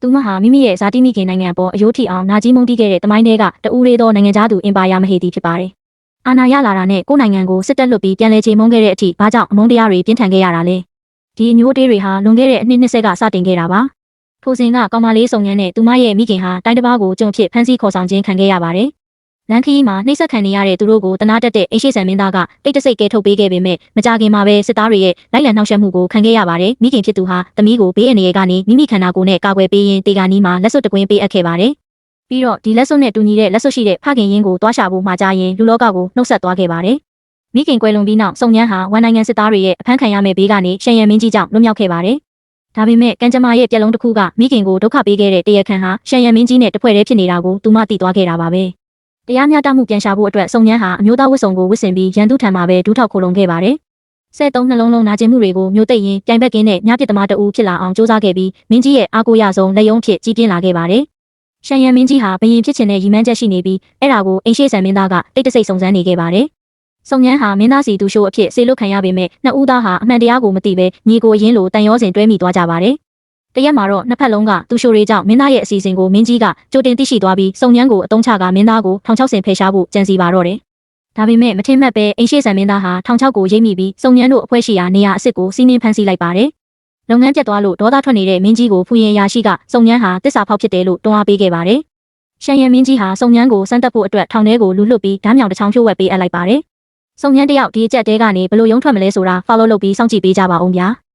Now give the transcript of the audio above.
သူမဟာမိမိရဲ့ဇာတိမိခင်နိုင်ငံပေါ်အယိုးထိအောင်နာကြီးမုန်းတီးခဲ့တဲ့တမိုင်းတွေကတဦးလေးသောနိုင်ငံသားသူအင်ပါယာမဟေတီဖြစ်ပါတယ်။အာဏာရလာတာနဲ့ကိုယ်နိုင်ငံကိုစစ်တပ်လွတ်ပြီးပြန်လည်ချေမှုန်းခဲ့တဲ့အထိဘာကြောင့်အမုန်းတရားတွေပြင်းထန်ခဲ့ရတာလဲ။ဒီအမျိုးတေးတွေဟာလွန်ခဲ့တဲ့အနှစ်20ကစတင်ခဲ့တာပါ။ထိုစဉ်ကကောင်မလေးစုံငန်းနဲ့သူမရဲ့မိခင်ဟာတိုင်းတစ်ပါးကိုကြုံဖြစ်ဖမ်းဆီးခေါ်ဆောင်ခြင်းခံခဲ့ရပါတယ်။လန်ခီမှာနှိမ့်ဆက်ခံနေရတဲ့သူတို့ကိုတနာတက်တဲ့အိရှိဆန်မင်းသားကတိတ်တဆိတ်ကဲထုတ်ပေးခဲ့ပေမဲ့မကြခင်မှာပဲစစ်သားတွေရဲ့လိုက်လံနှောက်ယှက်မှုကိုခံခဲ့ရပါတယ်။မိခင်ဖြစ်သူဟာသမီးကိုဘေးအန္တရာယ်ကနေမိမိခန္ဓာကိုယ်နဲ့ကာကွယ်ပေးရင်းတေဂာနီးမှာလက်စွပ်တကွင်းပေးအပ်ခဲ့ပါတယ်။ပြီးတော့ဒီလက်စွပ်နဲ့တူညီတဲ့လက်စွပ်ရှိတဲ့ဖခင်ရင်းကိုတွားရှာဖို့မှာကြားရင်လူလောကကိုနှုတ်ဆက်သွားခဲ့ပါတယ်။မိခင်ကွယ်လွန်ပြီးနောက်စုံညမ်းဟာဝန်နိုင်ငံစစ်သားတွေရဲ့အဖမ်းခံရမယ့်ဘေးကနေရှန်ရန်မင်းကြီးကြောင့်လွတ်မြောက်ခဲ့ပါတယ်။ဒါပေမဲ့ကံကြမ္မာရဲ့ပြက်လုံးတစ်ခုကမိခင်ကိုဒုက္ခပေးခဲ့တဲ့တရားခံဟာရှန်ရန်မင်းကြီးနဲ့တဖွဲ့တည်းဖြစ်နေတာကိုသူမသိသွားခဲ့တာပါပဲ။တရားမျှတမှုပြန်ရှာဖို့အတွက်စုံညမ်းဟာအမျိုးသားဝတ်စုံကိုဝတ်ဆင်ပြီးရန်သူထံမှာပဲဒူးထောက်ခိုလုံခဲ့ပါတယ်။73နှလုံးလုံးနာကျင်မှုတွေကိုမျိုးသိပ်ရင်ပြိုင်ဘက်ကင်းနဲ့ညပြစ်သမားတအူးဖြစ်လာအောင်စ조사ခဲ့ပြီးမင်းကြီးရဲ့အားကိုးရဆုံးလက်ယုံဖြစ်ကြီးပြင်းလာခဲ့ပါတယ်။ရှန်ရန်မင်းကြီးဟာဘရင်ဖြစ်ချင်တဲ့ရည်မှန်းချက်ရှိနေပြီးအဲ့ဒါကိုအိမ်ရှိဆန်မင်းသားကတိတ်တဆိတ်စုံစမ်းနေခဲ့ပါတယ်။စုံညမ်းဟာမင်းသားစီသူရှိုးအဖြစ်ဆေလွတ်ခံရပေမဲ့နှစ်ဦးသားဟာအမှန်တရားကိုမသိဘဲညီကိုရင်းလိုတန်ရောစင်တွဲမိသွားကြပါတယ်။တရက်မှာတော့နှစ်ဖက်လုံးကသူရှိုးတွေကြောင့်မင်းသားရဲ့အစီအစဉ်ကိုမင်းကြီးကကြိုတင်သိရှိသွားပြီးစုံညမ်းကိုအတုံးချကမင်းသားကို1600ဖယ်ရှားဖို့ကြံစီပါတော့တယ်။ဒါပေမဲ့မထင်မှတ်ပဲအိမ်ရှိဆန်မင်းသားဟာ1600ကိုရိပ်မိပြီးစုံညမ်းတို့အဖွဲရှိရာနေရာအစ်စ်ကိုစီးနင်းဖမ်းဆီးလိုက်ပါတယ်။လုပ်ငန်းပြတ်သွားလို့ဒေါသထွက်နေတဲ့မင်းကြီးကိုဖူရင်ရာရှိကစုံညမ်းဟာတစ္ဆာဖောက်ဖြစ်တယ်လို့တွန်းအားပေးခဲ့ပါတယ်။ရှန်ရန်မင်းကြီးဟာစုံညမ်းကိုစမ်းသပ်ဖို့အတွက်ထောင်ထဲကိုလူလွတ်ပြီးဓားမြောင်တစ်ချောင်းဖြိုးဝက်ပေးအပ်လိုက်ပါတယ်။စုံညမ်းတယောက်ဒီအကြက်တဲကနေဘလို့ရုံထွက်မလဲဆိုတာ follow လုပ်ပြီးစောင့်ကြည့်ပေးကြပါဦးဗျာ။